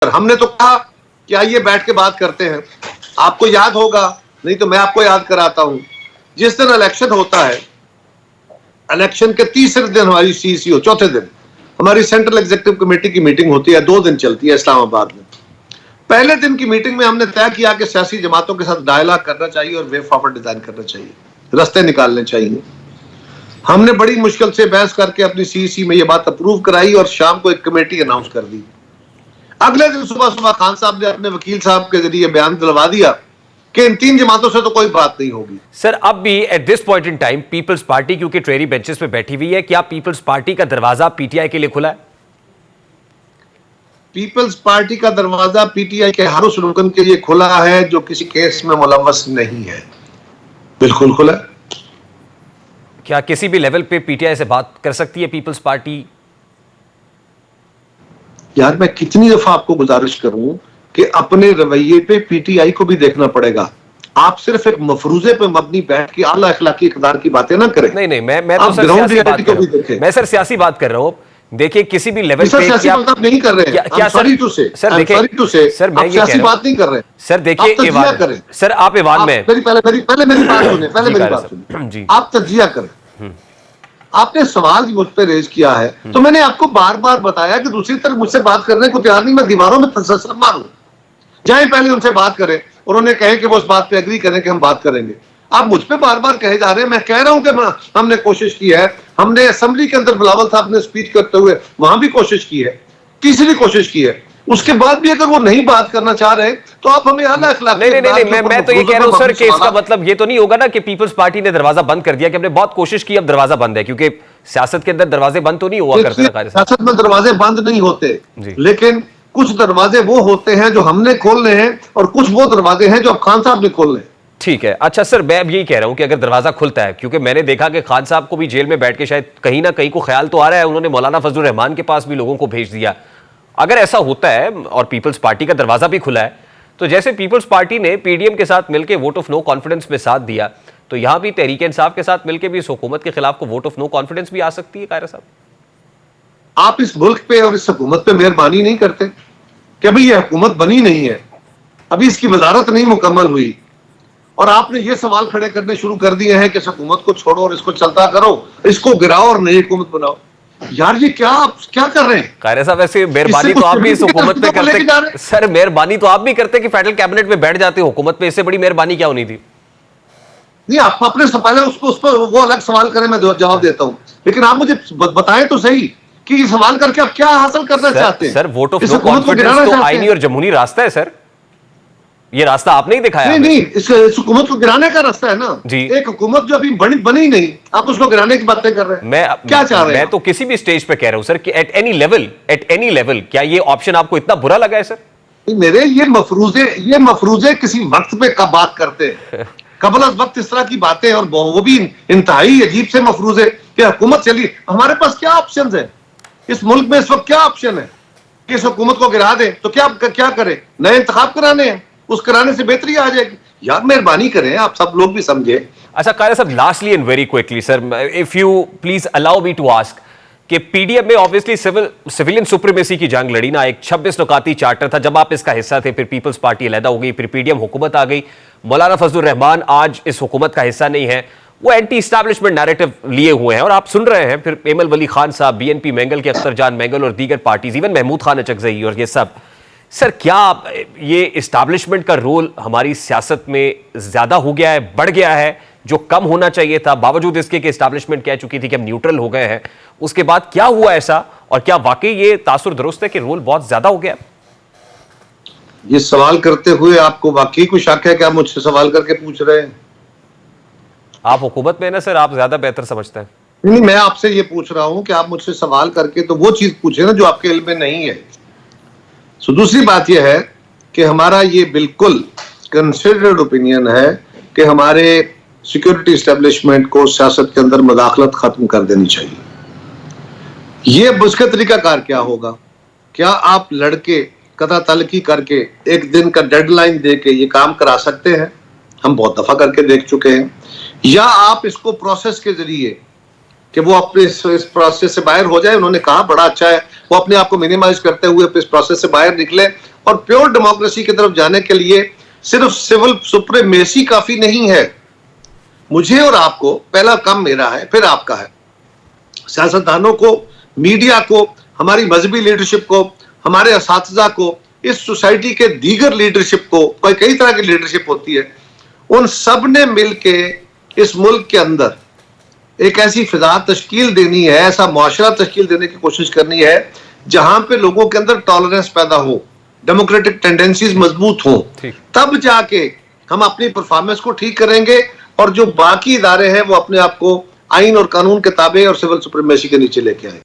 हमने तो कहा कि आइए बैठ के बात करते हैं। आपको याद होगा, नहीं तो मैं आपको याद कराता हूं, जिस दिन इलेक्शन होता है, इलेक्शन के तीसरे दिन हमारी सीसीओ, चौथे दिन हमारी सेंट्रल एग्जीक्यूटिव कमेटी की मीटिंग होती है, 2 दिन चलती है इस्लामाबाद में। पहले दिन की मीटिंग में हमने तय किया कि सियासी जमातों के साथ डायलॉग करना चाहिए और वे फॉरवर्ड डिजाइन करना चाहिए, रास्ते निकालने चाहिए। हमने बड़ी मुश्किल से बहस करके अपनी सीसी में यह बात अप्रूव कराई और शाम को एक कमेटी अनाउंस कर दी। अगले दिन सुबह सुबह खान साहब ने अपने वकील साहब के जरिए बयान दिलवा दिया कि इन 3 जमातों से तो कोई बात नहीं होगी। सर, अब भी at this point in time peoples party क्योंकि ट्रेरी बेंचेस पे बैठी हुई है, क्या पीपल्स पार्टी का दरवाजा पीटीआई के लिए खुला है? पीपल्स पार्टी का दरवाजा पीटीआई के हर उस रुकन के लिए खुला है जो किसी केस में मुलव्वस नहीं है, बिल्कुल खुला। क्या किसी भी लेवल पे पीटीआई से बात कर सकती है पीपल्स पार्टी? यार मैं कितनी दफा आपको गुजारिश करूं कि अपने रवैये पे पीटीआई को भी देखना पड़ेगा। आप सिर्फ एक मफरूजे पे मबनी बैठ के आला अखलाकी इक़्तिदार की बातें ना करें। नहीं, मैं तो सर सियासी बात कर रहा हूं। मैं सर सियासी बात कर रहा हूं। देखिए किसी भी लेवल पे क्या नहीं कर रहे हैं, क्या सर देखिए सर मैं ये कह बात नहीं कर रहे सर, देखिए सर आप ईवान में पहले मेरी बात सुनिए, आप तज्जिया करें। आपने सवाल मुझ पे रेज किया है तो मैंने आपको बार बार बताया कि दूसरी तरफ मुझसे बात करने को तैयार नहीं, मैं दीवारों में तसल्सल मारूं। जाए पहले उनसे बात करें, उन्होंने कहे कि वो उस बात पे एग्री करें कि हम बात करेंगे। आप मुझ पे बार बार कहे जा रहे हैं। मैं कह रहा हूं कि हमने कोशिश की है, हमने असेंबली के अंदर बिलावल साहब ने स्पीच करते हुए वहां भी कोशिश की है, तीसरी कोशिश की है, उसके बाद भी अगर वो नहीं बात करना चाह रहे तो आप हमें आला अखलाक। नहीं, मैं तो ये कह रहा हूं सर कि इसका मतलब ये तो नहीं होगा ना कि पीपल्स पार्टी ने दरवाजा बंद कर दिया कि हमने बहुत कोशिश की अब दरवाजा बंद है, क्योंकि सियासत के अंदर दरवाजे बंद तो नहीं हुआ करते। सियासत में दरवाजे बंद नहीं होते, लेकिन कुछ दरवाजे वो होते हैं जो हमने खोलने हैं और कुछ वो दरवाजे हैं जो अब खान साहब ने खोलने हैं। ठीक है, अच्छा सर मैं अब यही कह रहा हूं कि अगर दरवाजा खुलता है, क्योंकि मैंने देखा कि खान साहब को भी जेल में बैठ के शायद कहीं ना कहीं को ख्याल तो आ रहा है, उन्होंने मौलाना फजलुर रहमान के पास भी लोगों को भेज दिया। अगर ऐसा होता है और पीपल्स पार्टी का दरवाजा भी खुला है, तो जैसे पीपल्स पार्टी ने पीडीएम के साथ मिलकर वोट ऑफ नो कॉन्फिडेंस में साथ दिया, तो यहां भी तहरीक इंसाफ के साथ मिलकर भी इस हुकूमत के खिलाफ को वोट ऑफ नो कॉन्फिडेंस भी आ सकती है। कायरा साहब, आप इस मुल्क पे और इस हुकूमत पे मेहरबानी नहीं करते कि अभी ये हुकूमत बनी नहीं है, अभी इसकी वजारत नहीं मुकम्मल हुई और आपने ये सवाल खड़े करने शुरू कर दिए हैं कि इस हुकूमत को छोड़ो और इसको चलता करो, इसको गिराओ और नई हुकूमत बनाओ। यार ये क्या आप क्या कर रहे हैं? कायरा साहब, वैसे मेहरबानी तो आप भी इस हुकूमत पे करते सर, मेहरबानी तो आप भी करते कि फेडरल कैबिनेट में बैठ जाते हुकूमत पे, इससे बड़ी मेहरबानी क्या होनी थी? नहीं, आप अपने पहले उस पर वो अलग सवाल करें, मैं जवाब देता हूं, लेकिन आप मुझे बताएं तो सही कि ये सवाल करके आप क्या हासिल करना चाहते हैं? Sir vote of no confidence तो आईनी और जमहूरी रास्ता है सर, ये रास्ता आपने ही दिखाया। नहीं, इस हुकूमत को गिराने का रास्ता है ना जी। एक हुकूमत जो अभी बनी नहीं, आप उसको गिराने की बातें कर रहे हैं। मैं क्या चाह रहे हैं? मैं तो किसी भी स्टेज पे कह रहा हूं सर कि एट एनी लेवल क्या ये ऑप्शन आपको इतना बुरा लगा है सर? मेरे ये मफरूजे किसी वक्त पे कब बात करते हैं, कबल अज वक्त इस तरह की बातें, और वो भी इंतहाई अजीब से मफरूजे कि हुकूमत चली। हमारे पास क्या ऑप्शन है इस मुल्क में इस वक्त? क्या ऑप्शन है कि इस हुकूमत को गिरा दे तो क्या करें? नए इंतखाब कराने हैं, उस कराने से बेहतरी आ जाएगी। यार मेहरबानी करें, आप सब लोग भी समझे। अच्छा कायरा साहब, lastly and very quickly sir, if you please allow me to ask कि पीडीएम में ऑब्वियसली सिविलियन सुप्रीमेसी की जंग लड़ी ना, एक 26 नुकाती चार्टर था, जब आप इसका हिस्सा थे, फिर पीपल्स पार्टी अलहदा हो गई, फिर पीडीएम हुकूमत आ गई, मौलाना फजलुर रहमान आज इस हुकूमत का हिस्सा नहीं है, वो एंटी इस्टेब्लिशमेंट नैरेटिव लिए हुए हैं और आप सुन रहे हैं, फिर एमएल वली खान साहब, बीएनपी मैंगल के अख्तर जान मैंगल और दीगर पार्टीज, इवन महमूद खान अचकजई और ये सब। सर क्या ये इस्टेब्लिशमेंट का रोल हमारी सियासत में ज्यादा हो गया है, बढ़ गया है, जो कम होना चाहिए था, बावजूद इसके कि इस्टेब्लिशमेंट कह चुकी थी कि हम न्यूट्रल हो गए हैं? उसके बाद क्या हुआ ऐसा, और क्या वाकई ये तासुर दुरुस्त है कि रोल बहुत ज्यादा हो गया? ये सवाल करते हुए आपको वाकई कोई शक है कि आप मुझसे सवाल करके पूछ रहे हैं? आप हुकूमत में ना सर, आप ज्यादा बेहतर समझते हैं। नहीं, मैं आपसे ये पूछ रहा हूं कि आप मुझसे सवाल करके तो वो चीज पूछे ना जो आपके इल्म में नहीं है। सो दूसरी बात यह है कि हमारा ये बिल्कुल कंसिडर्ड ओपिनियन है कि हमारे सिक्योरिटी एस्टेब्लिशमेंट को सियासत के अंदर मुदाखलत खत्म कर देनी चाहिए। ये उसका तरीकाकार क्या होगा? क्या आप लड़के कथा तलकी करके एक दिन का डेडलाइन दे के ये काम करा सकते हैं? हम बहुत दफा करके देख चुके हैं। या आप इसको प्रोसेस के जरिए कि वो अपने इस प्रोसेस से बाहर हो जाए, उन्होंने कहा बड़ा अच्छा है, वो अपने आप को मिनिमाइज करते हुए इस प्रोसेस से बाहर निकले और प्योर डेमोक्रेसी की तरफ जाने के लिए सिर्फ सिविल सुप्रीमेसी काफी नहीं है। मुझे और आपको, पहला काम मेरा है, फिर आपका है, सियासतदानों को, मीडिया को, हमारी मजहबी लीडरशिप को, हमारे असातिज़ा को, इस सोसाइटी के दीगर लीडरशिप को, कई तरह की लीडरशिप होती है, उन सब ने मिलके इस मुल्क के अंदर एक ऐसी फिजा तश्कील देनी है, ऐसा मुआशरा तश्कील देने की कोशिश करनी है जहां पे लोगों के अंदर टॉलरेंस पैदा हो, डेमोक्रेटिक टेंडेंसीज मजबूत हो, तब जाके हम अपनी परफॉर्मेंस को ठीक करेंगे और जो बाकी इदारे हैं वो अपने आप को आइन और कानून के ताबे और सिविल सुप्रीमेसी के नीचे लेके आए।